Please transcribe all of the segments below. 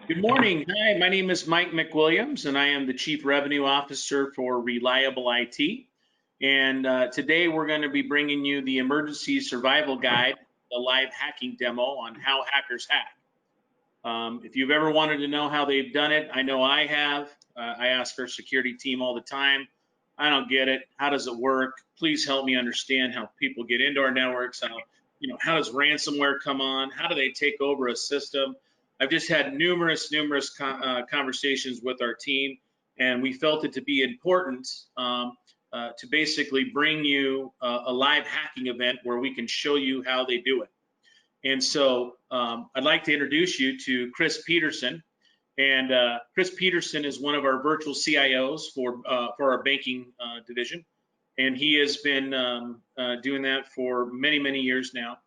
Good morning. Hi, my name is Mike McWilliams, and I am the Chief Revenue Officer for Reliable IT. And today we're going to be bringing you the Emergency Survival Guide, the live hacking demo on how hackers hack. If you've ever wanted to know how they've done it, I know I have. I ask our security team all the time. I don't get it. How does it work? Please help me understand how people get into our networks. How does ransomware come on? How do they take over a system? I've just had numerous conversations with our team, and we felt it to be important to basically bring you a live hacking event where we can show you how they do it. And so I'd like to introduce you to Chris Peterson. And Chris Peterson is one of our virtual CIOs for our banking division. And he has been doing that for many years now.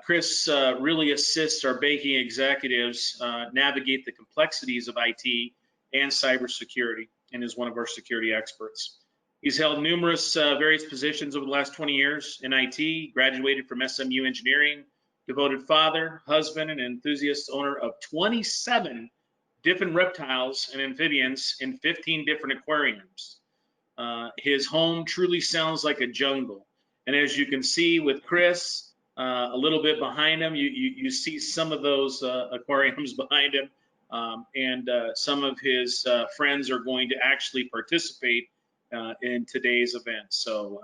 Chris really assists our banking executives navigate the complexities of IT and cybersecurity, and is one of our security experts. He's held numerous various positions over the last 20 years in IT, graduated from SMU Engineering, devoted father, husband, and enthusiast owner of 27 different reptiles and amphibians in 15 different aquariums. His home truly sounds like a jungle. And as you can see with Chris, a little bit behind him, you see some of those aquariums behind him, and some of his friends are going to actually participate in today's event. So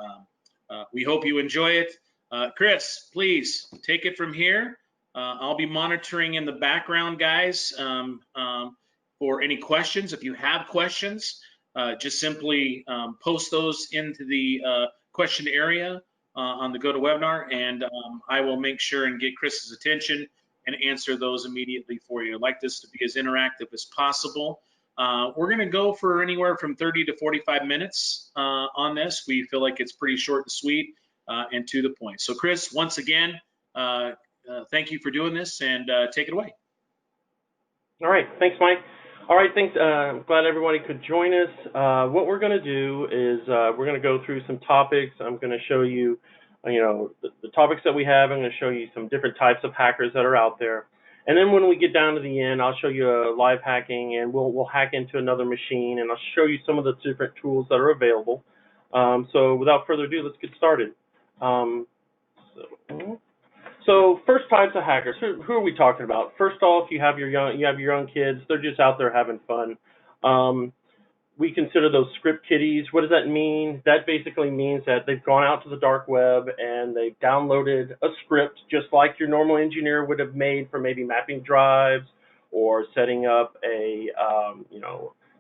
we hope you enjoy it. Chris, please take it from here. I'll be monitoring in the background, guys, for any questions. If you have questions, just simply post those into the question area on the GoToWebinar, and I will make sure and get Chris's attention and answer those immediately for you. I'd like this to be as interactive as possible. We're going to go for anywhere from 30 to 45 minutes on this. We feel like it's pretty short and sweet and to the point. So Chris, once again, thank you for doing this, and take it away. All right, thanks, Mike. All right, thanks. I'm glad everybody could join us. What we're going to do is we're going to go through some topics. I'm going to show you, the topics that we have. I'm going to show you some different types of hackers that are out there. And then when we get down to the end, I'll show you a live hacking, and we'll hack into another machine, and I'll show you some of the different tools that are available. So without further ado, let's get started. So first types of hackers, who are we talking about? First off, you have your young kids. They're just out there having fun. We consider those script kiddies. What does that mean? That basically means that they've gone out to the dark web and they've downloaded a script just like your normal engineer would have made for maybe mapping drives or setting up a,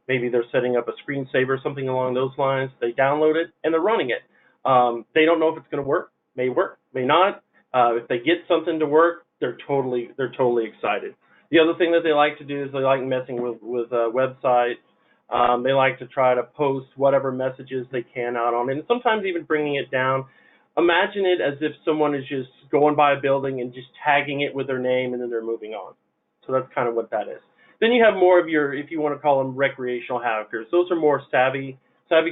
maybe they're setting up a screensaver, something along those lines. They download it and they're running it. They don't know if it's going to work, may not. If they get something to work, they're totally excited. The other thing that they like to do is they like messing with websites. They like to try to post whatever messages they can out on it, and sometimes even bringing it down. Imagine it as if someone is just going by a building and just tagging it with their name, and then they're moving on. So that's kind of what that is. Then you have more of your, if you want to call them recreational hackers. Those are more savvy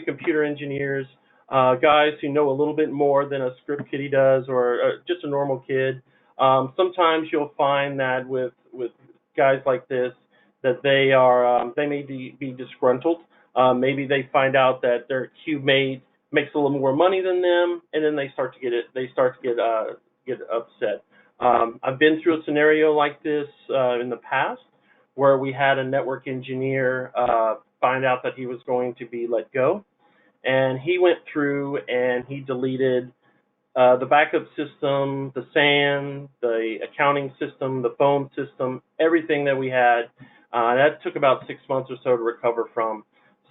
computer engineers. Guys who know a little bit more than a script kiddie does, or just a normal kid. Sometimes you'll find that with guys like this, that they may be disgruntled. Maybe they find out that their cube mate makes a little more money than them, and then they start to get upset. I've been through a scenario like this in the past, where we had a network engineer find out that he was going to be let go. And he went through and he deleted the backup system, the SAN, the accounting system, the phone system, everything that we had. That took about 6 months or so to recover from.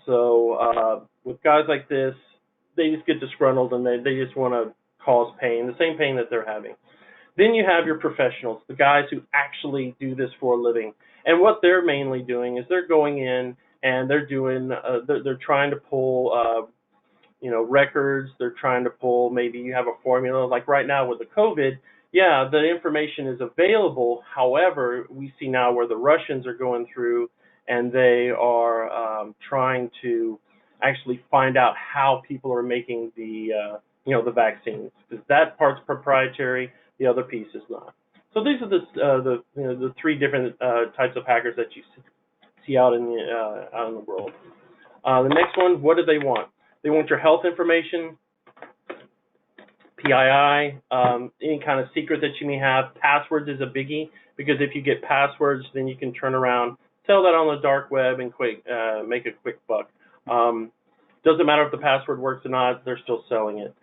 So with guys like this, they just get disgruntled and they just want to cause pain, the same pain that they're having. Then you have your professionals, the guys who actually do this for a living. And what they're mainly doing is they're going in and they're trying to pull records. They're trying to pull, maybe you have a formula, like right now with the COVID, yeah, the information is available. However, we see now where the Russians are going through and they are trying to actually find out how people are making the vaccines, because that part's proprietary, the other piece is not. So these are the three different types of hackers that you see out in the world. The next one, what do they want? They want your health information, PII, any kind of secret that you may have. Passwords is a biggie, because if you get passwords, then you can turn around, sell that on the dark web, and make a quick buck. Doesn't matter if the password works or not, they're still selling it.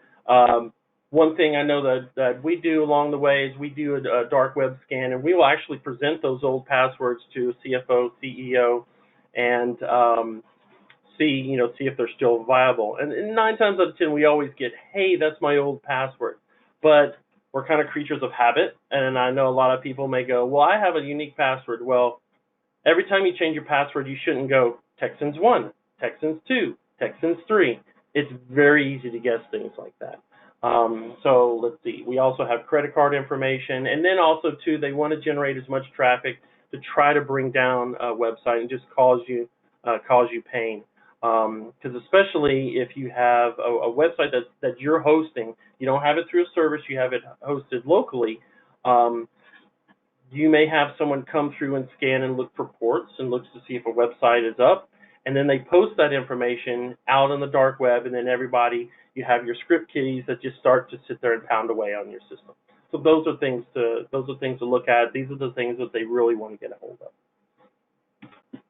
One thing I know that we do along the way is we do a dark web scan, and we will actually present those old passwords to CFO, CEO, and see if they're still viable. And 9 times out of 10, we always get, hey, that's my old password. But we're kind of creatures of habit, and I know a lot of people may go, well, I have a unique password. Well, every time you change your password, you shouldn't go Texans 1, Texans 2, Texans 3. It's very easy to guess things like that. So let's see. We also have credit card information, and then also too, they want to generate as much traffic to try to bring down a website and just cause you pain. Because especially if you have a website that you're hosting, you don't have it through a service, you have it hosted locally. You may have someone come through and scan and look for ports and looks to see if a website is up, and then they post that information out on the dark web, and then you have your script kiddies that just start to sit there and pound away on your system. So those are things to look at. These are the things that they really want to get a hold of.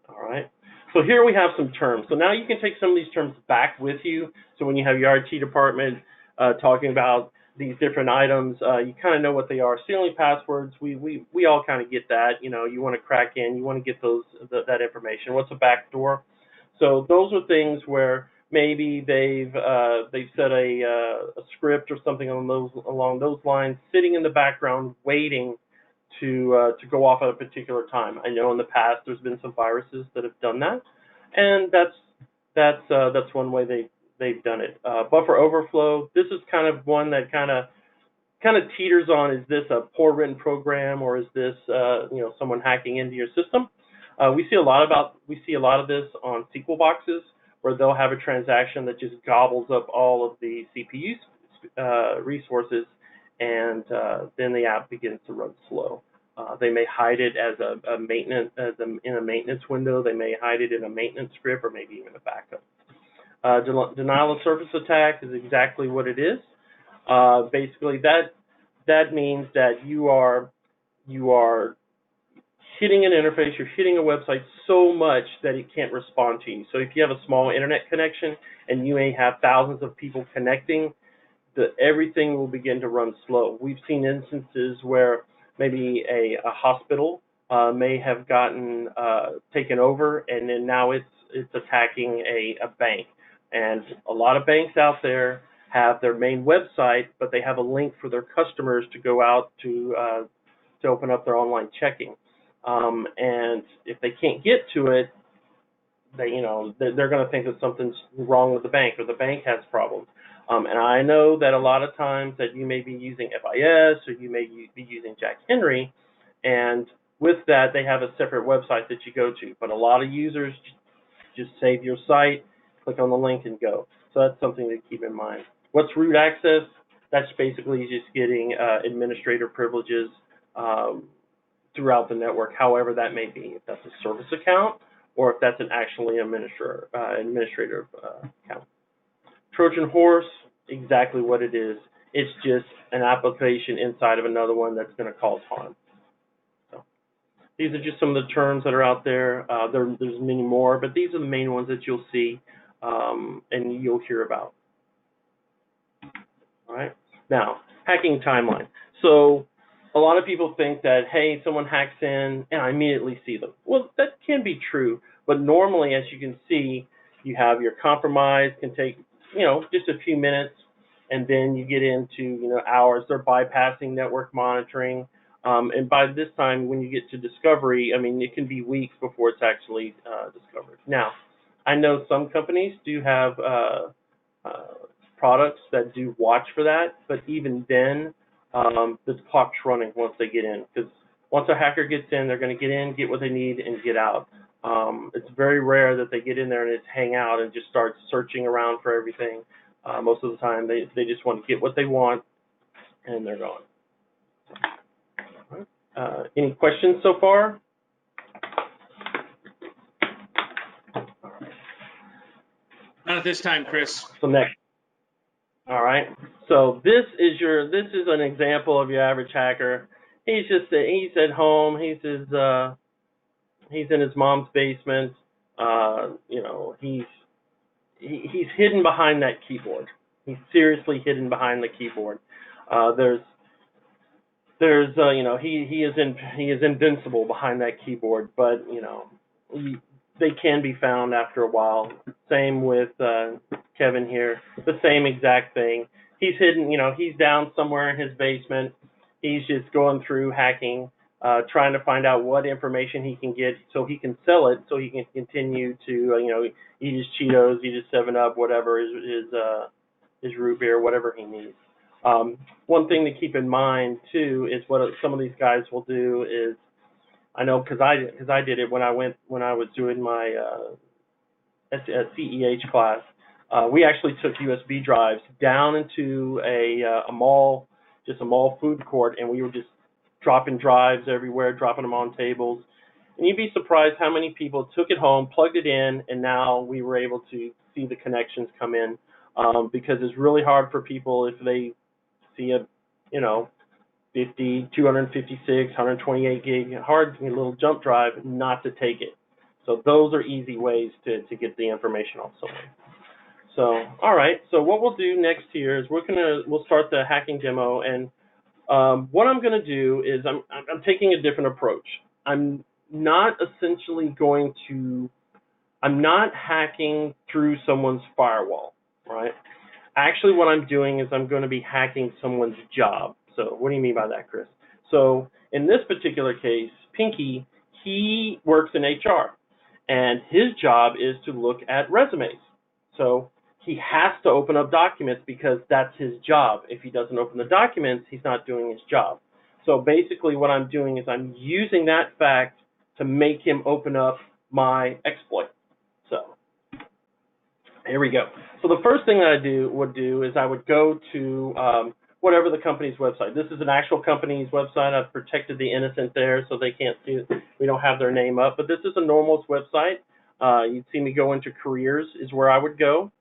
All right. So here we have some terms. So now you can take some of these terms back with you. So when you have your IT department talking about these different items, you kind of know what they are. Ceiling passwords, we all kind of get that. You want to crack in, you want to get that information. What's a backdoor? So those are things where maybe they've set a script or something along those lines, sitting in the background, waiting to go off at a particular time. I know in the past there's been some viruses that have done that, and that's one way they've done it. Buffer overflow. This is kind of one that kind of teeters on, is this a poor written program, or is this someone hacking into your system? We see a lot of this on SQL boxes, where they'll have a transaction that just gobbles up all of the CPU resources, and then the app begins to run slow. They may hide it as a maintenance in a maintenance window. They may hide it in a maintenance script, or maybe even a backup. Denial of service attack is exactly what it is. Basically, that means that you are hitting an interface, you're hitting a website so much that it can't respond to you. So if you have a small internet connection and you may have thousands of people connecting, everything will begin to run slow. We've seen instances where maybe a hospital may have gotten taken over, and then now it's attacking a bank. And a lot of banks out there have their main website, but they have a link for their customers to go out to open up their online checking. And if they can't get to it, they're going to think that something's wrong with the bank, or the bank has problems. And I know that a lot of times that you may be using FIS, or you may be using Jack Henry, and with that they have a separate website that you go to. But a lot of users just save your site, click on the link, and go. So that's something to keep in mind. What's root access? That's basically just getting administrator privileges throughout the network, however that may be. If that's a service account, or if that's an actually administrative account. Trojan horse, exactly what it is. It's just an application inside of another one that's going to cause harm. So these are just some of the terms that are out there. There's many more, but these are the main ones that you'll see and you'll hear about. All right. Now, hacking timeline. So a lot of people think that, hey, someone hacks in and I immediately see them. Well, that can be true, but normally, as you can see, you have your compromise, can take just a few minutes, and then you get into hours. They're bypassing network monitoring, and by this time, when you get to discovery, I mean, it can be weeks before it's actually discovered. Now, I know some companies do have products that do watch for that, but even then, the clock's running once they get in, because once a hacker gets in, they're going to get in, get what they need, and get out. It's very rare that they get in there and just hang out and just start searching around for everything. Most of the time, they just want to get what they want, and they're gone. Any questions so far? Not at this time, Chris. So next. All right. So this is an example of your average hacker. He's at home. He's in his mom's basement. He's hidden behind that keyboard. He's seriously hidden behind the keyboard. He is invincible behind that keyboard, but they can be found after a while. Same with Kevin here, the same exact thing. He's hidden, he's down somewhere in his basement. He's just going through hacking, trying to find out what information he can get so he can sell it, so he can continue to, eat his Cheetos, eat his 7-Up, whatever, his root beer, whatever he needs. One thing to keep in mind too is what some of these guys will do is, I know because I did it when I was doing my CEH class. We actually took USB drives down into a mall, just a mall food court, and we were just dropping drives everywhere, dropping them on tables. And you'd be surprised how many people took it home, plugged it in, and now we were able to see the connections come in, because it's really hard for people if they see a 50, 256, 128 gig hard little jump drive not to take it. So those are easy ways to get the information off someone. So, all right. So what we'll do next here is we'll start the hacking demo, and what I'm going to do is I'm taking a different approach. I'm not hacking through someone's firewall, right? Actually, what I'm doing is I'm going to be hacking someone's job. So what do you mean by that, Chris? So in this particular case, Pinky, he works in HR, and his job is to look at resumes. So he has to open up documents because that's his job. If he doesn't open the documents, he's not doing his job. So basically what I'm doing is I'm using that fact to make him open up my exploit. So here we go. So the first thing that I would do is I would go to whatever the company's website. This is an actual company's website. I've protected the innocent there so they can't see it. We don't have their name up, but this is a Normal's website. You'd see me go into careers is where I would go.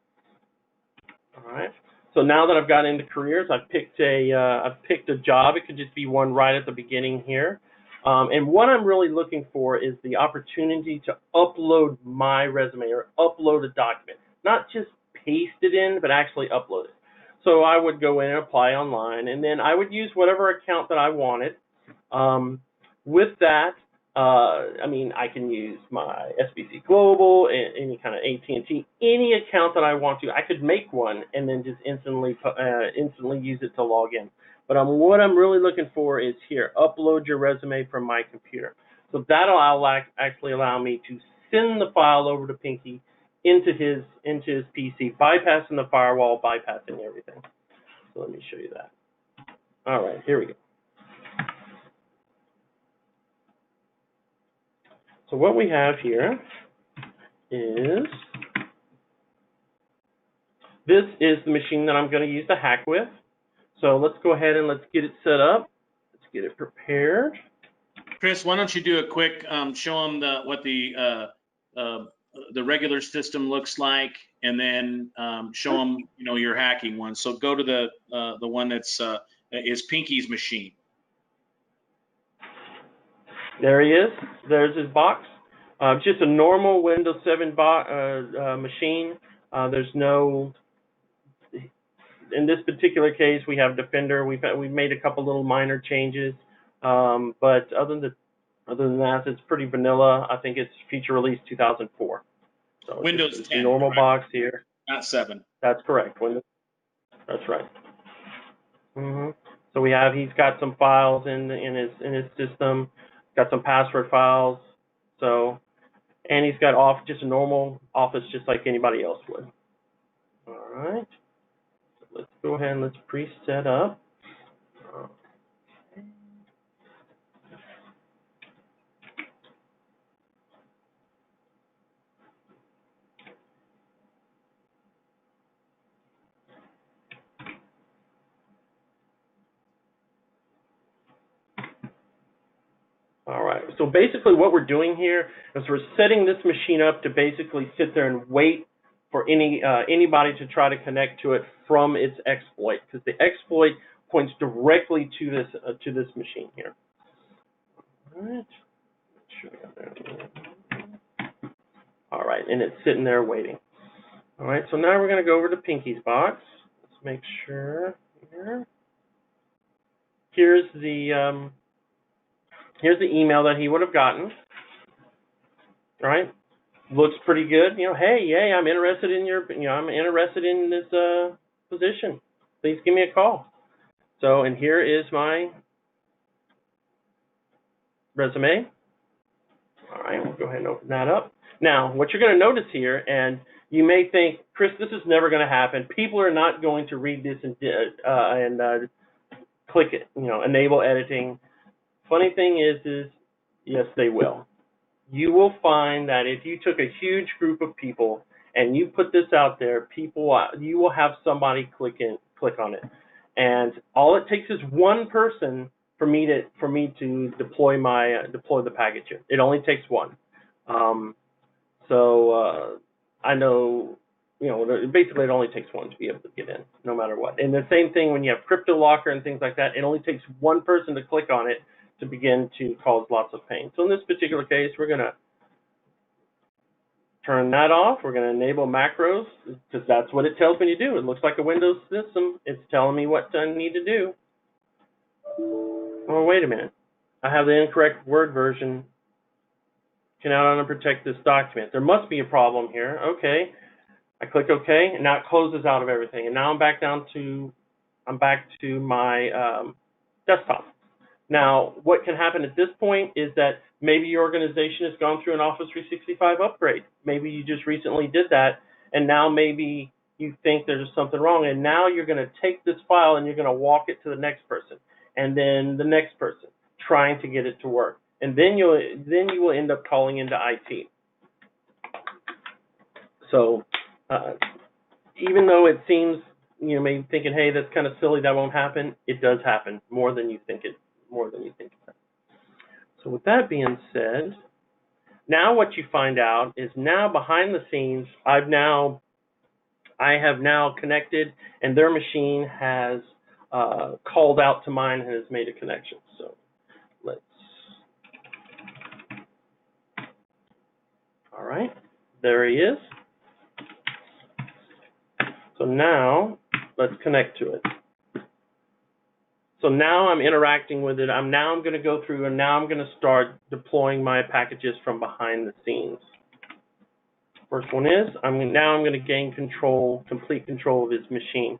All right. So now that I've got into careers, I've picked a job. It could just be one right at the beginning here. And what I'm really looking for is the opportunity to upload my resume or upload a document, not just paste it in, but actually upload it. So I would go in and apply online, and then I would use whatever account that I wanted. With that, I can use my SBC Global, any kind of AT&T, any account that I want to. I could make one and then just instantly use it to log in. But what I'm really looking for is here, upload your resume from my computer. So that'll actually allow me to send the file over to Pinky into his PC, bypassing the firewall, bypassing everything. So let me show you that. All right, here we go. So what we have here is, this is the machine that I'm going to use to hack with. So let's go ahead and let's get it set up. Let's get it prepared. Chris, why don't you do a quick show them what the regular system looks like, and then show them your hacking one. So go to the one that's is Pinky's machine. There he is. There's his box. Just a normal Windows 7 machine. There's no. In this particular case, we have Defender. We've made a couple little minor changes, but other than that, it's pretty vanilla. I think it's feature release 2004. So Windows 10. A normal correct? box here. Not 7. That's correct. Windows. That's right. So he's got some files in his system. Got some password files. So, and he's got just a normal Office, just like anybody else would. All right. So let's go ahead and let's preset up. So basically what we're doing here is we're setting this machine up to basically sit there and wait for anybody to try to connect to it from its exploit, because the exploit points directly to this machine here. All right. All right, and it's sitting there waiting. All right, so now we're going to go over to Pinky's box. Let's make sure here. Here's the email that he would have gotten. All right, looks pretty good. Hey, yay, I'm interested in I'm interested in this position. Please give me a call. So, and here is my resume. All right, we'll go ahead and open that up. Now, what you're going to notice here, and you may think, Chris, this is never going to happen. People are not going to read this and click it, enable editing. Funny thing is yes, they will. You will find that if you took a huge group of people and you put this out there, you will have somebody click on it, and all it takes is one person for me to deploy the package here. It only takes one. I know, basically it only takes one to be able to get in, no matter what. And the same thing when you have crypto locker and things like that, it only takes one person to click on it to begin to cause lots of pain. So in this particular case, we're going to turn that off. We're going to enable macros, because that's what it tells me to do. It looks like a Windows system. It's telling me what I need to do. Oh, wait a minute. I have the incorrect Word version. Cannot unprotect this document. There must be a problem here. Okay. I click OK, and now it closes out of everything. And now I'm back to my desktop. Now, what can happen at this point is that maybe your organization has gone through an Office 365 upgrade. Maybe you just recently did that, and now maybe you think there's something wrong, and now you're going to take this file and you're going to walk it to the next person, and then the next person, trying to get it to work. And then you will end up calling into IT. So even though it seems, maybe thinking, hey, that's kind of silly, that won't happen, it does happen more than you think it does. So with that being said, now what you find out is now behind the scenes, I have now connected, and their machine has called out to mine and has made a connection. So all right, there he is. So now let's connect to it. So now I'm interacting with it. I'm going to go through, and now I'm going to start deploying my packages from behind the scenes. First one is, I'm going to gain complete control of his machine.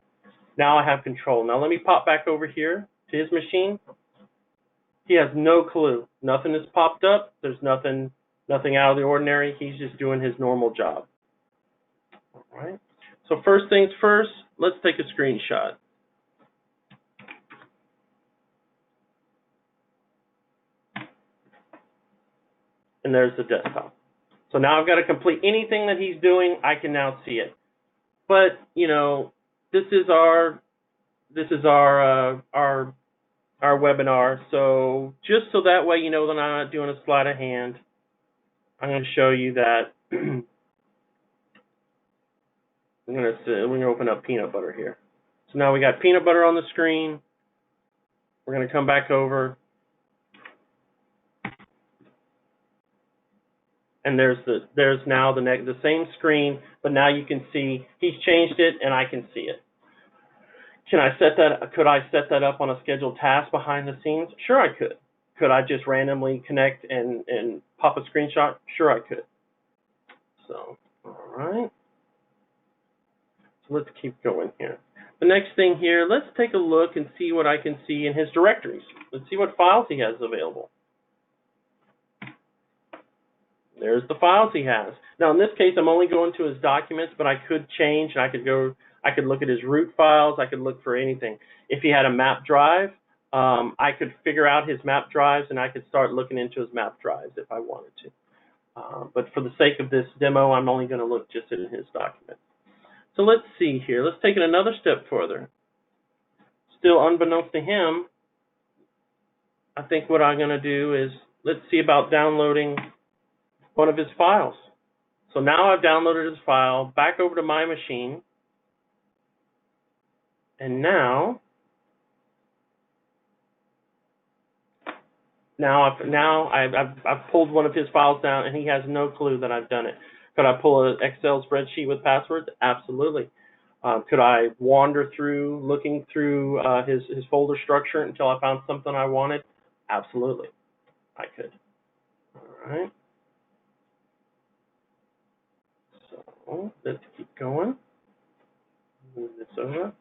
Now I have control. Now let me pop back over here to his machine. He has no clue. Nothing has popped up. There's nothing out of the ordinary. He's just doing his normal job. All right. So first things first, let's take a screenshot. And there's the desktop. So now I've got to complete anything that he's doing. I can now see it. But this is our webinar. So just so that way you know that I'm not doing a sleight of hand, I'm going to show you that. We're going to open up Peanut Butter here. So now we got Peanut Butter on the screen. We're going to come back over. And there's now the same screen, but now you can see he's changed it, and I can see it. Could I set that up on a scheduled task behind the scenes? Sure, I could. Could I just randomly connect and pop a screenshot? Sure, I could. So, all right. So let's keep going here. The next thing here, let's take a look and see what I can see in his directories. Let's see what files he has available. There's the files he has. Now in this case, I'm only going to his documents, but I could change, and I could look at his root files. I could look for anything. If he had a map drive, I could figure out his map drives, and I could start looking into his map drives if I wanted to. But for the sake of this demo, I'm only going to look just in his document. So let's see here. Let's take it another step further. Still unbeknownst to him, I think what I'm going to do is let's see about downloading one of his files. So now I've downloaded his file back over to my machine, and now I've pulled one of his files down, and he has no clue that I've done it. Could I pull an Excel spreadsheet with passwords? Absolutely. Could I wander through, looking through his folder structure until I found something I wanted? Absolutely, I could. All right. So let's keep going. Move this over.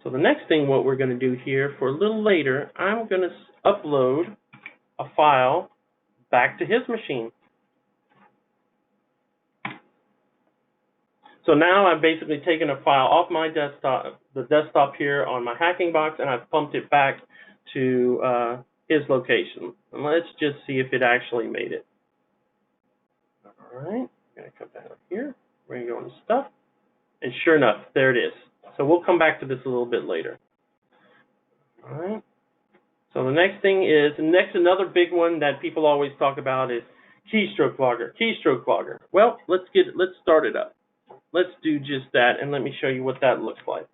So the next thing, what we're going to do here for a little later, I'm going to upload a file back to his machine. So now I've basically taken a file off my desktop, the desktop here on my hacking box, and I've pumped it back to his location. And let's just see if it actually made it. All right, I'm going to come down here. We're going to go into stuff. And sure enough, there it is. So we'll come back to this a little bit later. All right. So the next thing is, another big one that people always talk about is keystroke logger, keystroke logger. Well, let's start it up. Let's do just that, and let me show you what that looks like.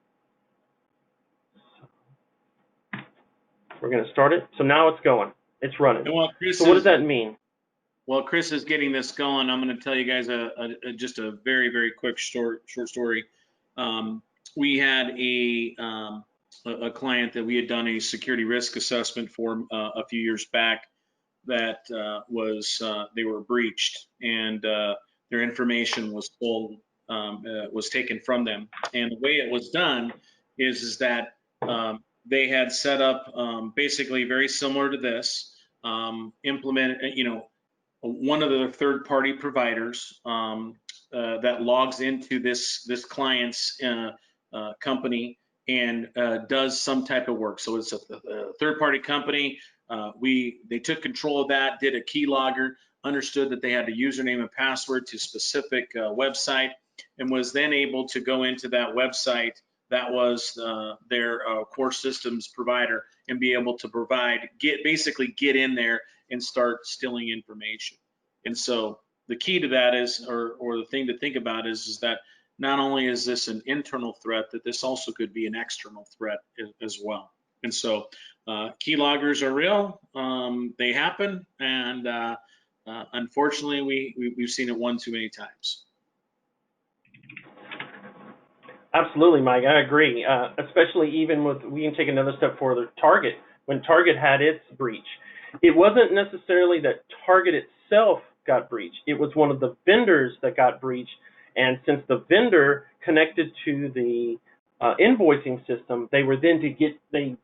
We're going to start it. So now it's going. It's running. So what does that mean? Well, Chris is getting this going. I'm going to tell you guys just a very, very quick short story. We had a client that we had done a security risk assessment for a few years back that they were breached, and their information was taken from them. And the way it was done is that they had set up basically very similar to this, one of the third-party providers that logs into this client's company and does some type of work. So it's a third-party company. They took control of that, did a keylogger, understood that they had a username and password to a specific website, and was then able to go into that website that was their core systems provider and be able to basically get in there and start stealing information. And so the key to that is, or the thing to think about is that not only is this an internal threat, that this also could be an external threat as well. And so keyloggers are real, they happen, and unfortunately we've seen it one too many times. Absolutely, Mike, I agree. Especially even we can take another step further, Target. When Target had its breach, it wasn't necessarily that Target itself got breached. It was one of the vendors that got breached. And since the vendor connected to the invoicing system, they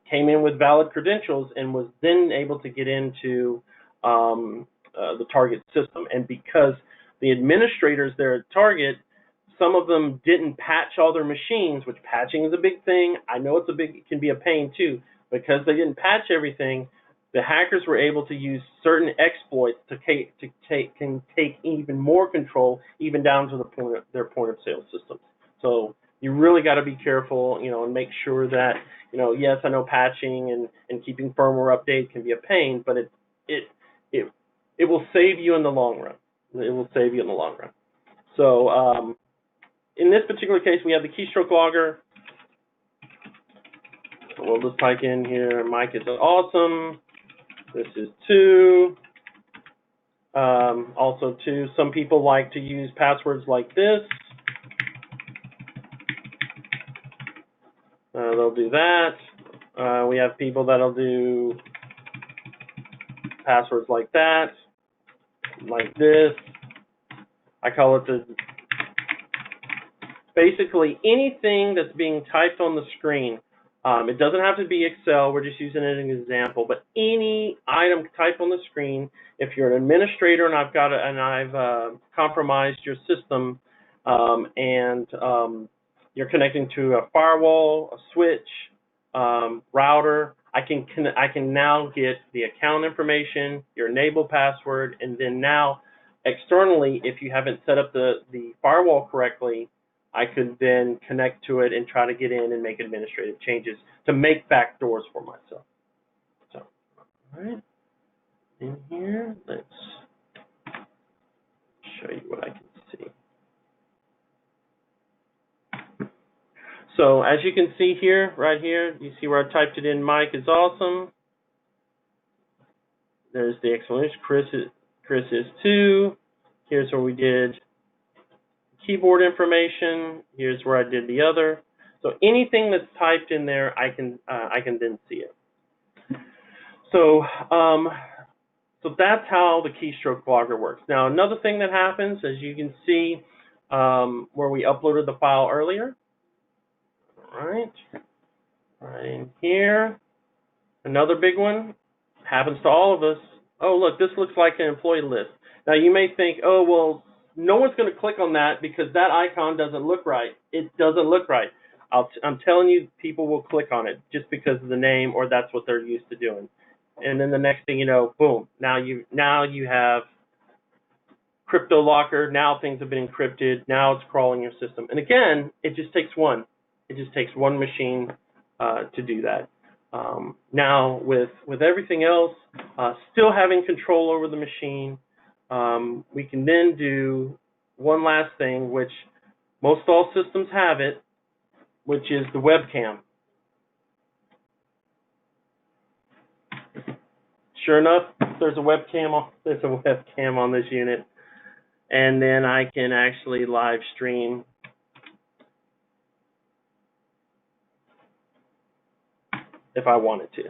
came in with valid credentials and was then able to get into the Target system. And because the administrators there at Target, some of them didn't patch all their machines, which patching is a big thing. I know it can be a pain too. Because they didn't patch everything, the hackers were able to use certain exploits to take even more control, even down to their point of sale systems. So you really got to be careful, and make sure that, yes, I know patching and keeping firmware update can be a pain, but it will save you in the long run. It will save you in the long run. So in this particular case, we have the keystroke logger. So we'll just type in here, Mike is awesome. This is 2. Also 2, some people like to use passwords like this. They'll do that. We have people that'll do passwords like that, like this. I call it basically anything that's being typed on the screen. It doesn't have to be Excel. We're just using it as an example. But any item typed on the screen, if you're an administrator and I've compromised your system, and you're connecting to a firewall, a switch, router, I can now get the account information, your enable password, and then now externally, if you haven't set up the firewall correctly, I could then connect to it and try to get in and make administrative changes to make backdoors for myself. So, all right. in here. Let's show you what I can see. So as you can see here, right here, you see where I typed it in, Mike is awesome. There's the explanation, Chris is too. Here's where we did keyboard information. Here's where I did the other. So anything that's typed in there, I can then see it. So so that's how the keystroke logger works. Now another thing that happens, as you can see, where we uploaded the file earlier. Right in here. Another big one happens to all of us. Oh, look, this looks like an employee list. Now you may think, oh, well, no one's going to click on that because that icon doesn't look right. It doesn't look right. I'm telling you, people will click on it just because of the name, or that's what they're used to doing. And then the next thing you know, boom, now you have crypto locker. Now things have been encrypted. Now it's crawling your system. And again, it just takes one. It just takes one machine to do that. Now with everything else, still having control over the machine, we can then do one last thing, which most all systems have it, which is the webcam. Sure enough, there's a webcam on this unit, and then I can actually live stream if I wanted to.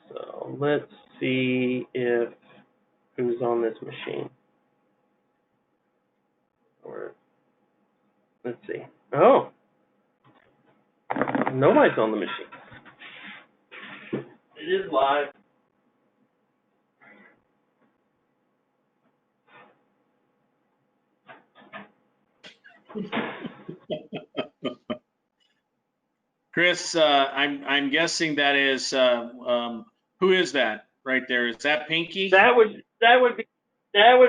So let's see if who's on this machine. Or let's see. Oh, nobody's on the machine. It is live. Chris, I'm guessing that is who is that right there? Is that Pinky? That would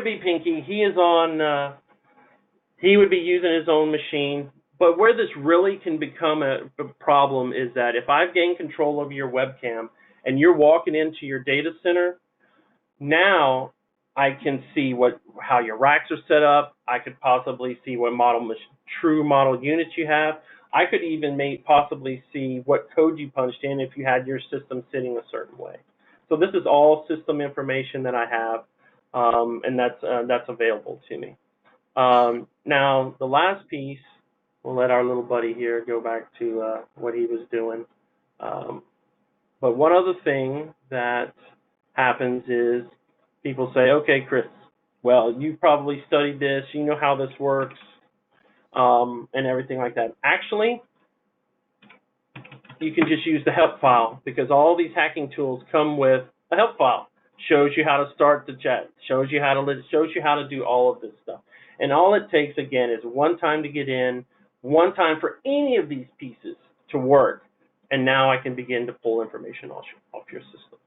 be Pinky. He is on. He would be using his own machine. But where this really can become a problem is that if I've gained control over your webcam and you're walking into your data center, now I can see how your racks are set up. I could possibly see what true model units you have. I could even possibly see what code you punched in if you had your system sitting a certain way. So this is all system information that I have, and that's available to me. Now the last piece, we'll let our little buddy here go back to what he was doing. But one other thing that happens is people say, okay, Chris, well, you probably studied this, you know how this works, and everything like that. Actually, you can just use the help file because all these hacking tools come with a help file. Shows you how to start the chat, shows you how to do all of this stuff. And all it takes, again, is one time to get in, one time for any of these pieces to work, and now I can begin to pull information off your system.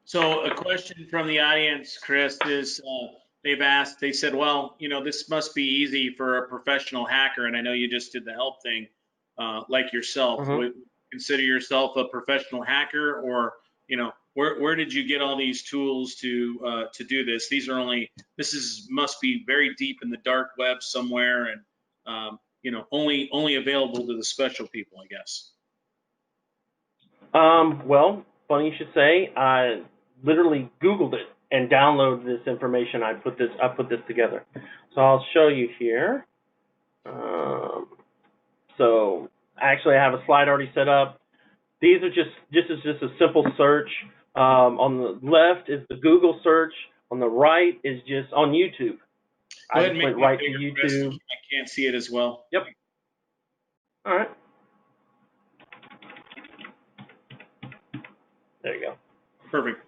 So a question from the audience, Chris, is they said, well, you know, this must be easy for a professional hacker, and I know you just did the help thing like yourself. Mm-hmm. Would you consider yourself a professional hacker, or, you know, where did you get all these tools to do this? Must be very deep in the dark web somewhere, and you know, only available to the special people, I guess. Well, funny you should say. I literally Googled it and downloaded this information. I put this together. So I'll show you here. So actually, I have a slide already set up. These are just a simple search. On the left is the Google search. On the right is just on YouTube. Go ahead and went right to YouTube. I can't see it as well. Yep. All right. There you go. Perfect.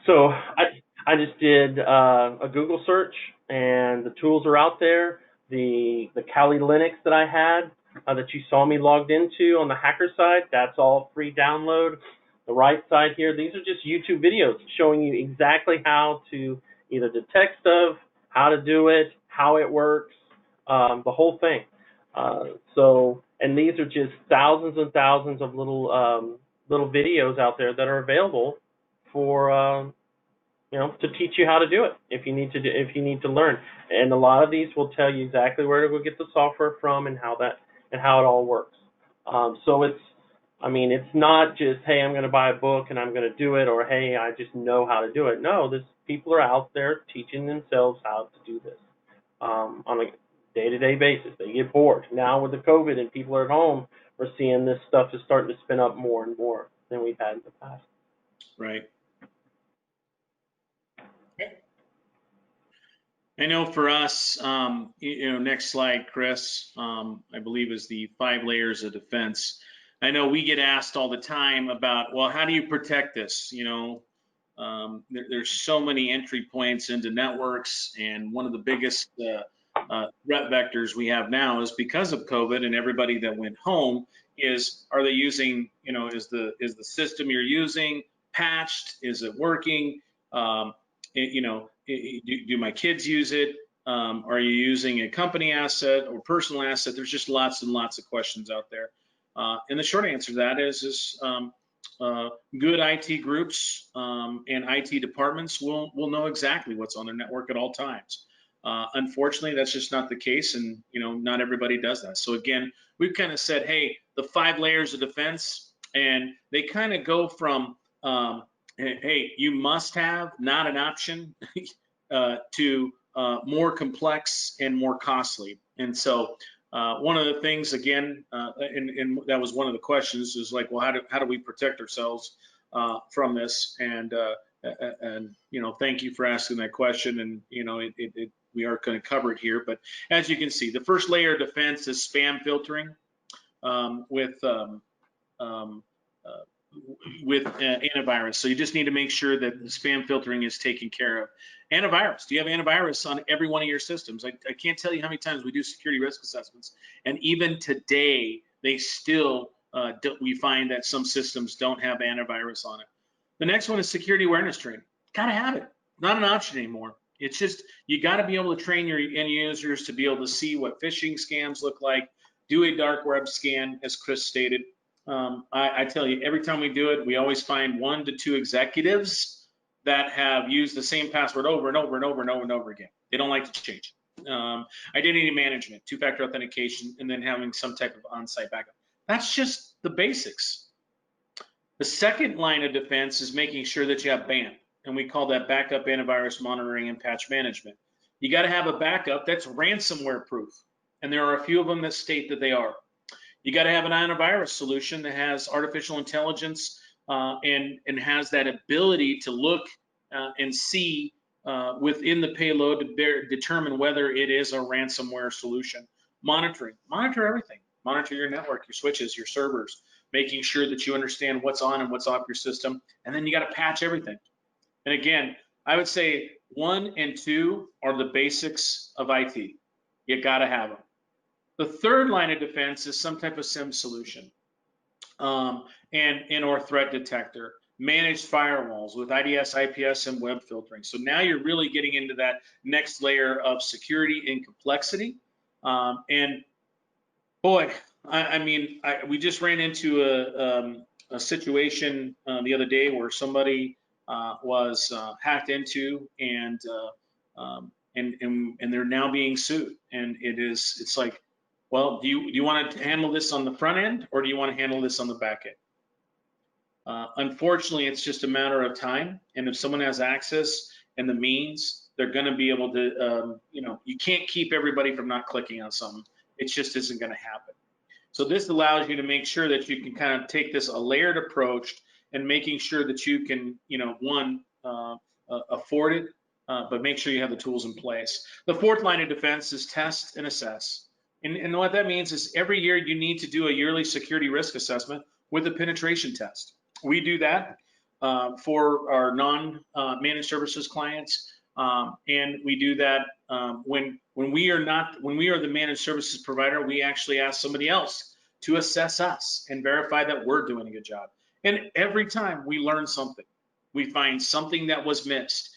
So I just did a Google search, and the tools are out there. The Kali Linux that I had that you saw me logged into on the hacker side, that's all free download. The right side here, these are just YouTube videos showing you exactly how to either detect stuff, how to do it, how it works, the whole thing. So And these are just thousands and thousands of little videos out there that are available for to teach you how to do it if you need to learn. And a lot of these will tell you exactly where to go get the software from and how it all works. So it's not just, hey, I'm going to buy a book and I'm going to do it, or hey, I just know how to do it. No, people are out there teaching themselves how to do this on a day-to-day basis. They get bored. Now with the COVID and people are at home, we're seeing this stuff is starting to spin up more and more than we've had in the past. Right. I know for us, next slide, Chris, I believe is the 5 layers of defense. I know we get asked all the time about, well, how do you protect this? There's so many entry points into networks, and one of the biggest threat vectors we have now is because of COVID and everybody that went home are they using, is the system you're using patched? Is it working? Do my kids use it? Are you using a company asset or personal asset? There's just lots and lots of questions out there. And the short answer to that is good IT groups and IT departments will know exactly what's on their network at all times. Unfortunately, that's just not the case, and not everybody does that. So again, we've kind of said, hey, the 5 layers of defense, and they kind of go from hey, you must have, not an option, to more complex and more costly. And so one of the things, again, and that was one of the questions, is like, well, how do we protect ourselves from this? And thank you for asking that question. And we are going to cover it here. But as you can see, the first layer of defense is spam filtering with antivirus. So you just need to make sure that the spam filtering is taken care of. Antivirus. Do you have antivirus on every one of your systems? I can't tell you how many times we do security risk assessments, and even today they still we find that some systems don't have antivirus on it. The next one is security awareness training. Gotta have it. Not an option anymore. It's just, you got to be able to train your end users to be able to see what phishing scams look like, do a dark web scan, as Chris stated. I tell you, every time we do it, we always find 1 to 2 executives that have used the same password over and over and over and over and over again. They don't like to change. Identity management, 2-factor authentication, and then having some type of on-site backup. That's just the basics. The second line of defense is making sure that you have BAMP, and we call that backup antivirus monitoring and patch management. You got to have a backup that's ransomware proof, and there are a few of them that state that they are. You got to have an antivirus solution that has artificial intelligence and has that ability to look and see within the payload to determine whether it is a ransomware solution. Monitoring, monitor everything. Monitor your network, your switches, your servers, making sure that you understand what's on and what's off your system. And then you got to patch everything. And again, I would say 1 and 2 are the basics of IT. You got to have them. The third line of defense is some type of SIM solution and or threat detector, managed firewalls with IDS, IPS, and web filtering. So now you're really getting into that next layer of security and complexity. And boy, we just ran into a situation the other day where somebody was hacked into, and they're now being sued. And it's like, well, do you want to handle this on the front end, or do you want to handle this on the back end? Unfortunately, it's just a matter of time. And if someone has access and the means, they're going to be able to, you can't keep everybody from not clicking on something. It just isn't going to happen. So this allows you to make sure that you can kind of take this a layered approach and making sure that you can, afford it, but make sure you have the tools in place. The fourth line of defense is test and assess. And what that means is every year you need to do a yearly security risk assessment with a penetration test. We do that for our non-managed services clients, and we do that when we are the managed services provider. We actually ask somebody else to assess us and verify that we're doing a good job. And every time we learn something, we find something that was missed.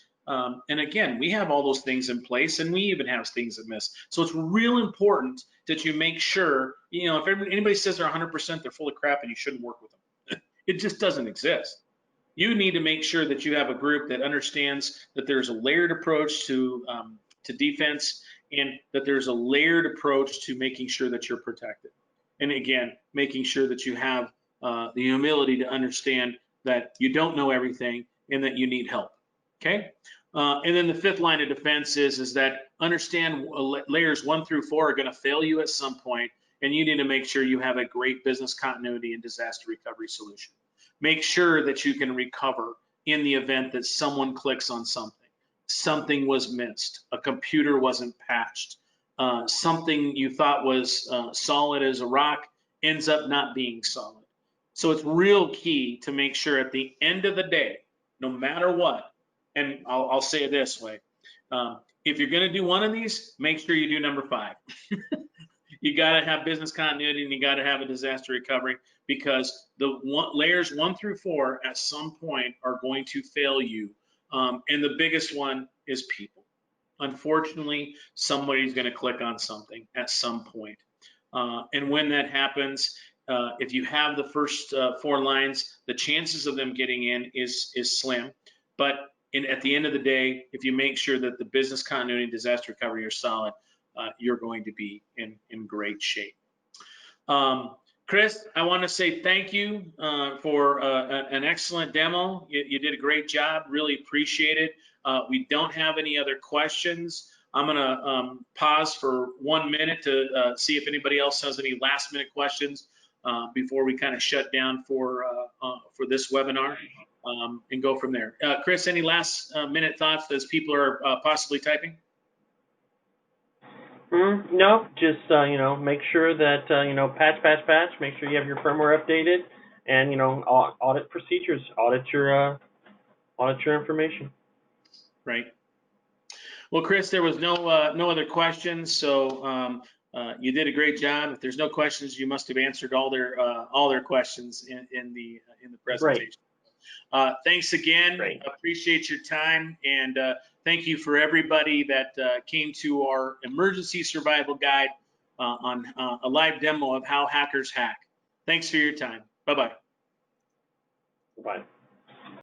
And again, we have all those things in place, and we even have things that miss. So it's real important that you make sure, if anybody says they're 100%, they're full of crap and you shouldn't work with them. It just doesn't exist. You need to make sure that you have a group that understands that there's a layered approach to defense, and that there's a layered approach to making sure that you're protected. And again, making sure that you have the humility to understand that you don't know everything and that you need help. Okay. And then the fifth line of defense is that understand layers 1 through 4 are going to fail you at some point, and you need to make sure you have a great business continuity and disaster recovery solution. Make sure that you can recover in the event that someone clicks on something was missed, a computer wasn't patched, something you thought was solid as a rock ends up not being solid. So it's real key to make sure at the end of the day, no matter what, and I'll say it this way, if you're going to do one of these, make sure you do number 5. You got to have business continuity, and you got to have a disaster recovery, because layers 1 through 4 at some point are going to fail you. And the biggest one is people. Unfortunately, somebody's going to click on something at some point. And when that happens, if you have the first 4 lines, the chances of them getting in is slim. But at the end of the day, if you make sure that the business continuity and disaster recovery are solid, you're going to be in great shape. Chris, I want to say thank you for an excellent demo. You did a great job. Really appreciate it. We don't have any other questions. I'm going to pause for 1 minute to see if anybody else has any last-minute questions before we kind of shut down for this webinar, and go from there. Chris, any last-minute thoughts as people are possibly typing? No, just make sure that patch. Make sure you have your firmware updated, and audit procedures, audit your information. Right. Well, Chris, there was no other questions, so you did a great job. If there's no questions, you must have answered all their questions in the presentation. Right. Thanks again. Great. Appreciate your time, and thank you for everybody that came to our emergency survival guide on a live demo of how hackers hack. Thanks for your time. Bye-bye. Bye.